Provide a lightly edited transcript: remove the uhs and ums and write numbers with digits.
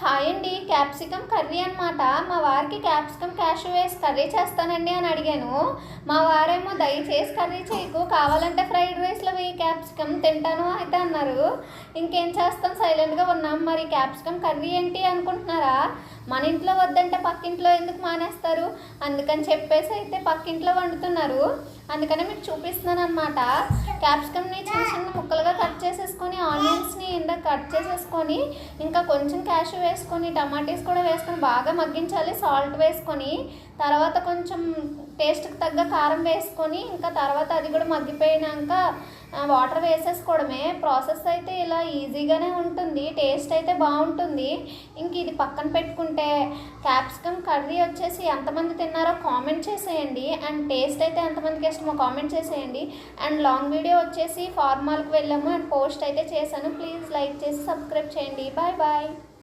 Hi అండి. Capsicum curry అనమాట. మా వారికి క్యాప్సికమ్ క్యాషు వేసి కర్రీ చేస్తానండి అని అడిగాను. మా వారేమో దయచేసి కర్రీ చేయకు, కావాలంటే ఫ్రైడ్ రైస్లో వేయి క్యాప్సికమ్ తింటాను అయితే అన్నారు. ఇంకేం చేస్తాం, సైలెంట్గా ఉన్నాం. మరి క్యాప్సికమ్ కర్రీ ఏంటి అనుకుంటున్నారా? మన ఇంట్లో వద్దంటే పక్కింట్లో ఎందుకు మానేస్తారు? అందుకని చెప్పేసి అయితే పక్కింట్లో వండుతున్నారు. అందుకని మీకు చూపిస్తున్నాను అనమాట. క్యాప్సికమ్ని చిన్న చిన్న ముక్కలుగా కట్ చేసేసుకొని, ఆనియన్స్ని ఇందాక కట్ చేసేసుకొని, ఇంకా కొంచెం క్యాషు వేసుకొని, టమాటీస్ కూడా వేసుకొని బాగా మగ్గించాలి. సాల్ట్ వేసుకొని, తర్వాత కొంచెం టేస్ట్కి తగ్గ కారం వేసుకొని, ఇంకా తర్వాత అది కూడా మగ్గిపోయినాక వాటర్ వేసేసుకోవడమే. ప్రాసెస్ అయితే ఇలా ఈజీగానే ఉంటుంది, టేస్ట్ అయితే బాగుంటుంది. ఇంక ఇది పక్కన పెట్టుకుంటే క్యాప్సికమ్ కర్రీ వచ్చేసి ఎంతమంది తిన్నారో కామెంట్ చేసేయండి. అండ్ టేస్ట్ అయితే ఎంతమందికి ఇష్టమో కామెంట్ చేసేయండి. అండ్ లాంగ్ వీడియో వచ్చేసి ఫార్మాల్కి వెళ్ళాము అండ్ పోస్ట్ అయితే చేశాను. ప్లీజ్ లైక్ చేసి సబ్స్క్రైబ్ చేయండి. Bye bye.